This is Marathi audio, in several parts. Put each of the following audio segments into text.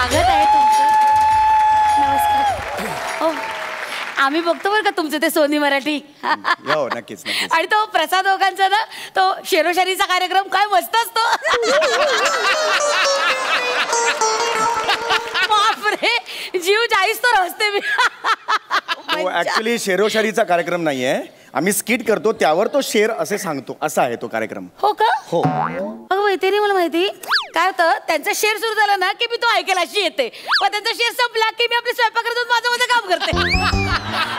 स्वागत आहे तुमचं. नमस्कार. हो, आम्ही बघतो बरं का तुमचं ते सोनी मराठी. हो, नक्कीच नक्कीच. आणि तो प्रसाद ओकांचा ना तो शेरोशारीचा कार्यक्रम काय मस्त असतो. बापरे, जीव जाईस तो रस्ते मी. ऍक्च्युली शेरोशारीचा कार्यक्रम नाहीये, आम्ही स्किट करतो त्यावर तो शेर असे सांगतो, असा आहे तो कार्यक्रम. हो का? हो. अगं माहिती नाही मला माहिती काय होतं, त्यांचा शेर सुरू झाला ना की मी तो ऐकायला अशी येते, मग त्यांचा शेर संपला की मी आपली स्वयंपाक करतो, माझं काम करते.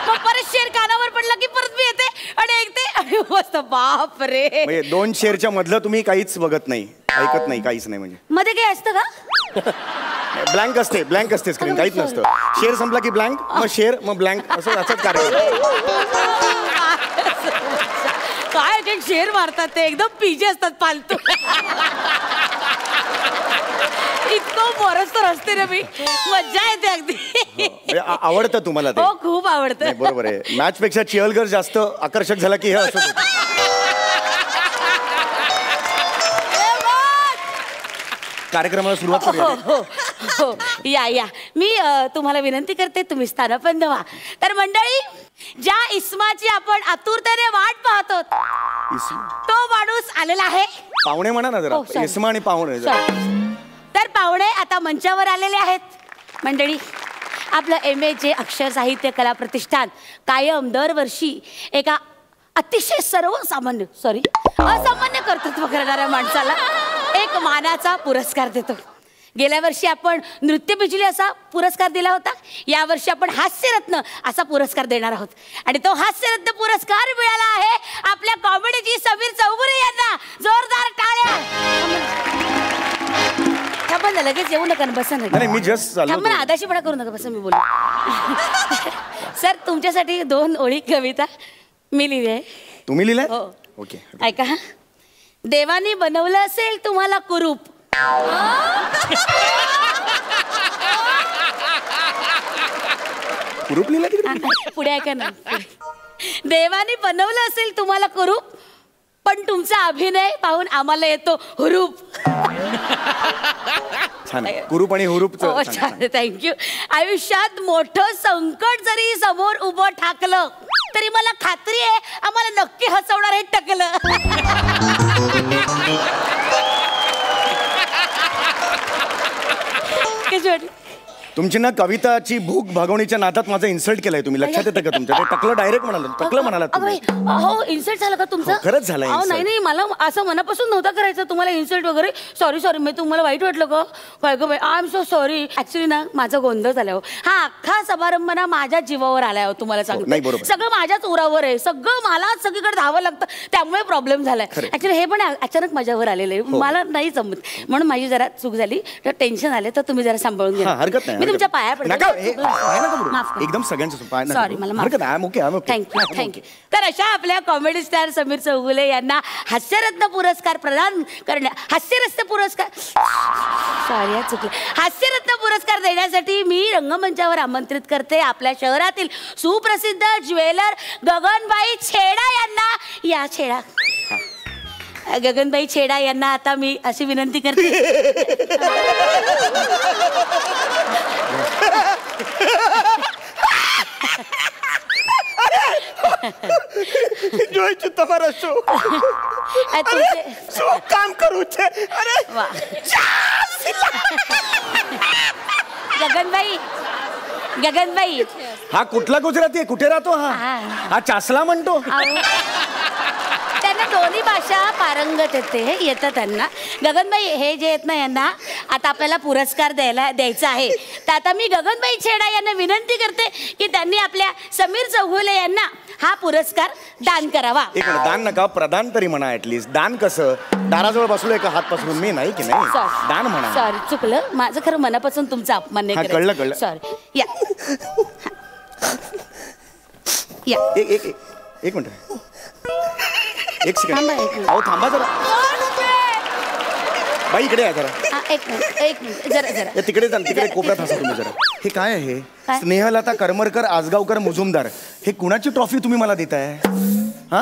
मग परत शेर कानावर पडला की परत मी येते आणि ऐकते आणि मस्त. बाप रे, म्हणजे 2 शेरच्या मधलं तुम्ही काहीच बघत नाही, ऐकत नाही, काहीच नाही. म्हणजे मध्ये काय असतं का? ब्लँक असते स्क्रीन, काहीच नसतं. शेर संपला की ब्लँक, मग शेर, मग ब्लँक, असं असंच कार्यक्रम. काय एक शेर मारतात ते एकदम पीजे असतात, फालतू. इतकं बरंच तर असते ना मी, मज्जा येते अगदी. आवडतं तुम्हाला ते? हो, खूप आवडतं. बरोबर आहे. मॅच पेक्षा चिअलगर जास्त आकर्षक झाला की हे असं. कार्यक्रमाला सुरुवात करूया. हो हो, या मी तुम्हाला विनंती करते, तुम्ही स्थानपन्न व्हा. तर मंडळी, ज्या इस्माची आपण आतुरतेने वाट पाहतो तो माणूस आलेला आहे. पाहुणे म्हणा ना जरा. इस्मा आणि पाहुणे. तर पाहुणे आता मंचावर आलेले आहेत. मंडळी, आपलं MA जे अक्षर साहित्य कला प्रतिष्ठान कायम दरवर्षी एका अतिशय असामान्य कर्तृत्व करणाऱ्या माणसाला एक मानाचा पुरस्कार देतो. गेल्या वर्षी आपण नृत्य बिजली असा पुरस्कार दिला होता, यावर्षी आपण हास्यरत्न असा पुरस्कार देणार आहोत. आणि तो हास्यरत्न पुरस्कार मिळाला आहे आपल्या कॉमेडीची समीर चौगुले यांना. जोरदार टाळ्या. थांबा, लगेच येऊ नका, बसा ना. मी जस्ट थांबा, आदाशीपणा करू नका, बसा, मी बोलू. सर, तुमच्यासाठी 2 ओळी कविता मी लिहिली आहे. तुम्ही लिहिलंय? हो. ओके, ऐका. देवानी बनवलं असेल तुम्हाला कुरूप. कुरूप लिहिलं की पुढे ऐका ना. देवानी बनवलं असेल तुम्हाला कुरूप, पण तुमचा अभिनय पाहून आम्हाला येतो हुरूप. छान. कुरूप आणि हुरूप. छान, थँक्यू. आयुष्यात मोठं संकट जरी समोर उभं ठाकलं तरी मला खात्री आहे आम्हाला नक्की हसवणार हे टकलं. तुमची ना कविताची भूक भागवणीच्या नादात माझं इन्सल्ट केलंय तुम्ही. लक्षात येतं का तुमच्या? ते टकलं डायरेक्ट म्हणाल, टकलं म्हणाला तुम्ही. हो, इन्सल्ट झालं का तुमचं? खरंच झालं. नाही, मला असं मनापासून नव्हतं करायचं तुम्हाला इन्सल्ट वगैरे. सॉरी, मी तुम्हाला वाईट वाटलं का? काय गं बाई, I am so sorry. Actually ना माझा गोंधळ झाला हो. हा अख्खा समारंभ ना माझ्या जीवावर आलाय हो. तुम्हाला सांगतो, सगळं माझ्याच उरावर आहे. सगळं मलाच सगळीकडे धावं लागतं, त्यामुळे प्रॉब्लेम झालाय. ऍक्च्युली हे पण अचानक माझ्यावर आलेलं आहे, मला नाही जमत, म्हणून माझी जरा चूक झाली. तर टेन्शन आले तर तुम्ही जरा सांभाळून घ्या. हरकत नाही. मी तुमच्या पाया पडते. एकदम सगळ्यांचं सॉरी, मला थँक्यू. तर अशा आपल्या कॉमेडी स्टार समीर चौगुले यांना हास्यरत्न पुरस्कार प्रदान हास्यरत्न पुरस्कार देण्यासाठी मी रंगमंचावर आमंत्रित करते आपल्या शहरातील सुप्रसिद्ध ज्वेलर गगनबाई छेडा यांना. गगनबाई छेडा यांना आता मी अशी विनंती करते. तुम्हारा शो काम करू छे. अरे गगनबाई, हा कुठला गुजराती आहे? कुठे राहतो हा चासला म्हणतो. त्यांना दोन्ही भाषा पारंगत येतं त्यांना. गगनबाई हे जे आहेत ना, यांना आता आपल्याला पुरस्कार द्यायचा आहे. तर आता मी गगनबाई छेडा यांना विनंती करते की त्यांनी आपल्या समीर चौगुले यांना हा पुरस्कार दान करावा. एक दान नका, प्रदान तरी म्हणा. ऍटलीस्ट दान कसं? दाराजवळ बसलोय का हात पसरून? मी नाही की नाही, दान म्हणा. सॉरी, चुकलं माझं. खरं मनापासून तुमचा अपमान नाही. कळलं. सॉरी. एक मिनिट, एक सेकंड. अहो थांबा जरा. बाई इकडे आहे जरा. एक मिनिट जरा तिकडे कोपऱ्यात हसा तुम्ही जरा. हे काय आहे? स्नेहलता करमरकर आजगावकर मुजुमदार, हे कुणाची ट्रॉफी तुम्ही मला देताय? हा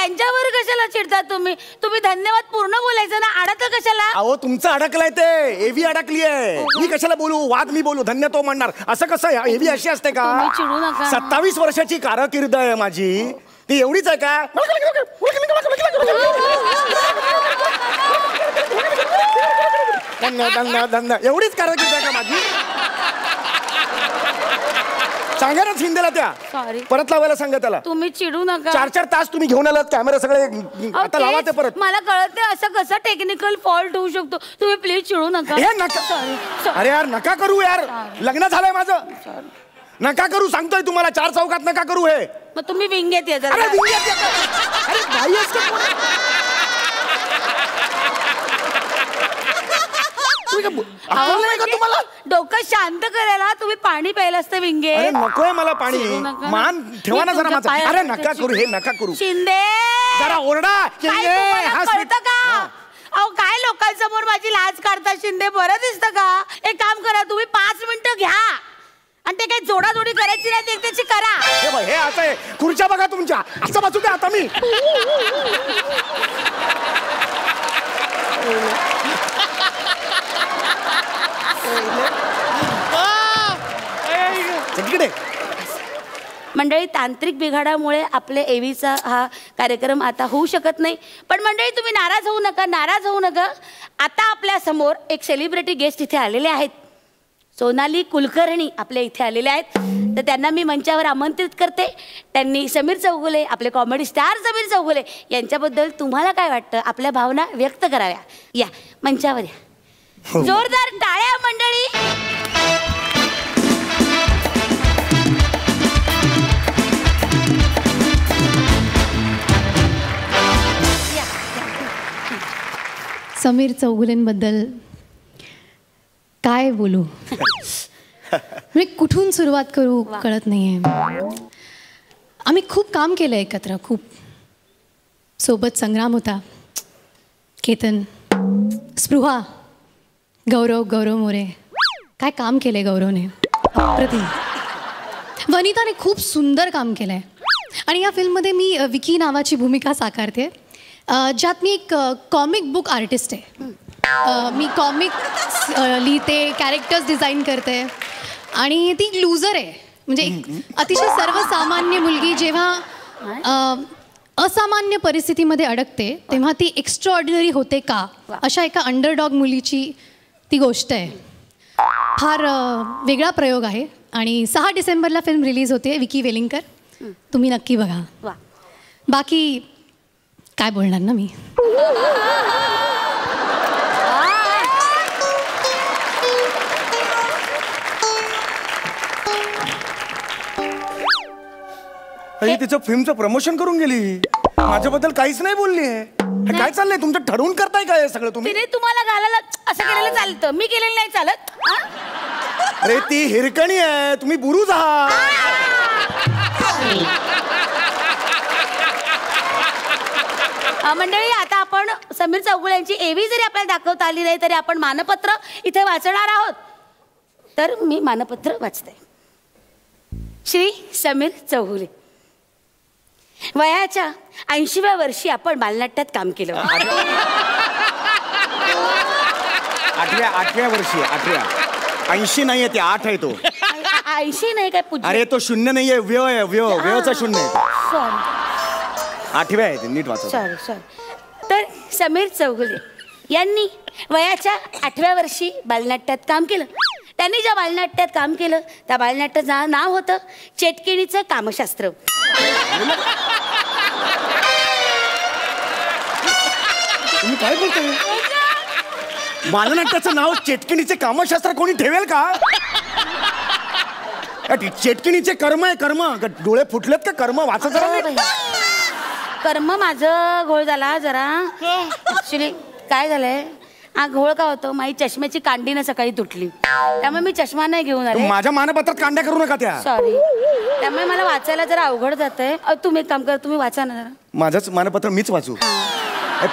त्यांच्यावर कशाला चिडता तुम्ही? तुम्ही धन्यवाद पूर्ण बोलायचं ना, अडकलं कशाला? अहो तुमचं अडकलंय ते, एव्ही अडकली आहे. मी कशाला बोलू? वाद मी बोलू, धन्य तो म्हणणार. असं कसं? एव्ही अशी असते का? तुम्ही चिडू नका. 27 वर्षाची कारकीर्द आहे माझी, ती एवढीच आहे का? धन्य एवढीच कारकीर्द आहे का माझी? सांगा ना शिंदेला त्या, सॉरी परत लावायला सांगा त्याला. तुम्ही चिडू नका. 4 तास तुम्ही घेऊन आलात कॅमेरा सगळे, आता लावा ते परत. मला कळत नाही असं कसं टेक्निकल फॉल्ट होऊ शकतो. तुम्ही प्लीज चिडू नका. हे नका. सॉरी. अरे यार नका करू यार, लग्न झालंय माझं. नका करू सांगतोय तुम्हाला, 4 चौकात नका करू हे. मग तुम्ही विंगेत या जरा. अरे विंग्यात येतं. अरे बाई आहेस का कोण? तुम्ही का अक्कल नाही का तुम्हाला? डोकं शांत करायला तुम्ही पाणी प्यायला असतं विंगे. अरे नकोय मला पाणी, चिडू नका. मान ठेवा ना मी जरा तुमच्या माझं. पायात अरे पडते. नका करू हे, नका करू. शिंदे जरा ओरडा. काय तुम्हाला कळतं का? अहो काय लोकांसमोर माझी लाज काढता शिंदे, बरं दिसतं का? एक काम करा, तुम्ही 5 मिनिटं घ्या आणि ते काही जोडाजोडी करायची नाही, त्याची करा. हे बघ, हे असं आहे. खुर्च्या बघा तुमच्या, असं बसू द्या आता मी. तिकडे मंडळी, तांत्रिक बिघाडामुळे आपले एव्हीचा हा कार्यक्रम आता होऊ शकत नाही. पण मंडळी तुम्ही नाराज होऊ नका, नाराज होऊ नका. आता आपल्या समोर एक सेलिब्रिटी गेस्ट इथे आलेले आहेत. सोनाली कुलकर्णी आपल्या इथे आलेले आहेत, तर त्यांना मी मंचावर आमंत्रित करते. त्यांनी समीर चौगुले, आपले कॉमेडी स्टार समीर चौगुले यांच्याबद्दल तुम्हाला काय वाटतं, आपल्या भावना व्यक्त कराव्या. या मंचावर या. जोरदार टाळ्या मंडळी. समीर चौगुलेंबद्दल काय बोलू, म्हणजे कुठून सुरुवात करू कळत नाहीये. आम्ही खूप काम केलं एकत्र, खूप सोबत संग्राम होता, केतन, स्पृहा, गौरव मोरे. काय काम केलंय गौरवने, अप्रतिम. वनिताने खूप सुंदर काम केलंय. आणि या फिल्ममध्ये मी विकी नावाची भूमिका साकारते, ज्यात मी एक कॉमिक बुक आर्टिस्ट आहे. मी कॉमिक्स लिहिते, कॅरेक्टर्स डिझाईन करते. आणि ती लूजर आहे, म्हणजे एक अतिशय सर्वसामान्य मुलगी जेव्हा असामान्य परिस्थितीमध्ये अडकते तेव्हा ती एक्स्ट्रा ऑर्डिनरी होते का, अशा एका अंडरडॉग मुलीची ती गोष्ट आहे. फार वेगळा प्रयोग आहे. आणि 6 डिसेंबरला फिल्म रिलीज होते. विकी वेलिंगकर, तुम्ही नक्की बघा. बाकी काय बोलणार ना मी. अरे तिचं फिल्मचं प्रमोशन करून गेली, माझ्याबद्दल काहीच नाही बोलली आहे. काय चाललंय तुमचं? ठरवून करताय काय सगळं तुम्ही? तिने तुम्हाला घालायला असं केलेलं चालतं, मी केलेलं नाही चालत. अरे ती हिरकणी आहे, तुम्ही बुरुज आहात. मंडळी, आता आपण समीर चौगुले यांची एव्ही जरी आपल्याला दाखवता आली नाही तरी आपण मानपत्र इथे वाचणार आहोत. तर मी मानपत्र वाचते. श्री समीर चौगुले, वयाच्या 80व्या वर्षी आपण बालनाट्यात काम केलं. 8व्या वर्षी. 80 नाहीये ते, 8 आहे तो. 80 नाही काय पूज्य. अरे तो 0 नाहीये, व्यव आहे, व्यवचा 0 आहे. सॉरी 8व्या आहे ते, नीट वाचा. सॉरी. तर समीर चौगुले यांनी वयाच्या 8व्या वर्षी बालनाट्यात काम केलं. त्यांनी ज्या बालनाट्यात काम केलं त्या बालनाट्याचं नाव होतं चेटकिणीचं कामशास्त्र. तुम्ही काय बोलतोय? बालनाट्याचं नाव चेटकिणीचे कामशास्त्र कोणी ठेवेल का? चेटकिणीचे कर्म आहे, कर्म. डोळे फुटलेत का? कर्म वाचा जरा. कर्म माझं घोळ झाला जरा. ऍक्च्युली काय झालंय, हा घोळ का होतो, माझी चष्म्याची कांडी ना सकाळी तुटली, त्यामुळे मी चष्मा नाही घेऊन आले. माझ्या मानपत्रात कांड्या करू नका त्या. सॉरी. त्यामुळे मला वाचायला जरा अवघड जातंय. तुम्ही एक काम करा, तुम्ही वाचा ना जरा. माझंच मानपत्र मीच वाचू?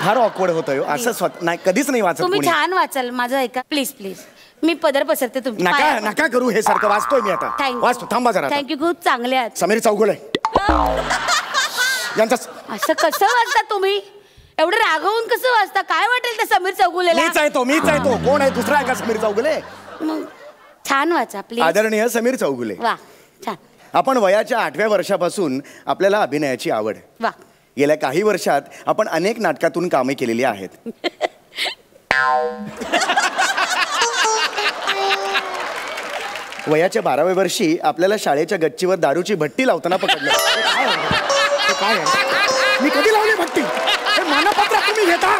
फार ऑकवर्ड होतं असं. नाही, कधीच नाही वाचत. तुम्ही छान वाचाल, माझं ऐका प्लीज प्लीज. मी पदर पसरते तुमच्या नका नका करू हे सारखं. वाचतोय मी आता, वाचतो. थांबा जरा. थँक्यू, खूप चांगले आहात. समीर चौगुले यांचा असं कसं वाचता तुम्ही? एवढं रागवून कसं वाचता? काय वाटेल त्या समीर चौगुलेला? मीच आहे तो. कोण आहे दुसरा आहे का समीर चौगुले? मग छान वाचा प्लीज. आदरणीय समीर चौगुले, वा छान. आपण वयाच्या 8व्या वर्षापासून आपल्याला अभिनयाची आवड. वा. गेल्या काही वर्षात आपण अनेक नाटकातून कामे केलेली आहेत. वयाच्या 12व्या वर्षी आपल्याला शाळेच्या गच्चीवर दारूची भट्टी लावताना पकडलं. हे काय आहे? मी कधी लावली भट्टी? हे मानपत्र तुम्ही घेता?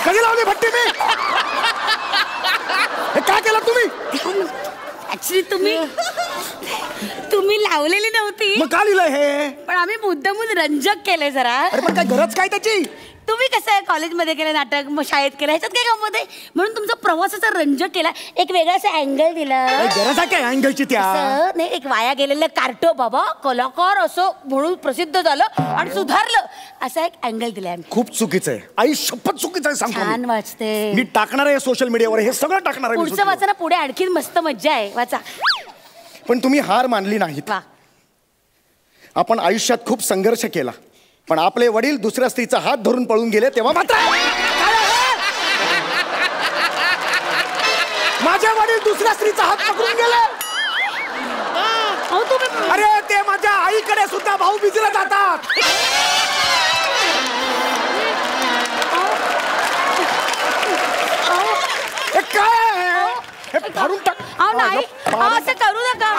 कधी लावली भट्टी मी? हे काय केलं तुम्ही? ऍक्च्युली तुम्ही लावलेली नव्हती, मग का लिहिलंय हे? पण आम्ही मुद्दामून रंजक केले जरा. अरे पण काय गरज काय त्याची? तुम्ही कसं आहे कॉलेजमध्ये केलं नाटक, मग शाळेत केलं, ह्याच्यात काय गंमत आहे? म्हणून तुमचा प्रवासाचा रंजक केला, एक वेगळा असा अँगल दिला. काय गरज आहे काय अँगलची त्या? असं नाही, एक वाया गेलेलं कार्टो बाबा कलाकार असं म्हणून प्रसिद्ध झालं आणि सुधारलं, असा एक अँगल दिलाय. खूप चुकीचं आहे आई, शपथ चुकीचं आहे सांगतो छान मी. वाचते. मी टाकणार आहे सोशल मीडियावर, हे सगळं टाकणार आहे मी पुढचं social वाचा ना, पुढे आणखीन मस्त मज्जा आहे, वाचा. वर. पण तुम्ही हार मानली नाहीत. वा. आपण आयुष्यात खूप संघर्ष केला, पण आपले वडील दुसऱ्या स्त्रीचा हात धरून पळून गेले तेव्हा मात्र माझे वडील दुसऱ्या स्त्रीचा हात पकडून गेले. अरे ते माझ्या आईकडे सुद्धा भाऊबीजेला जातात. हे काय आहे? हे धरून टाक. नाही असं करू नका.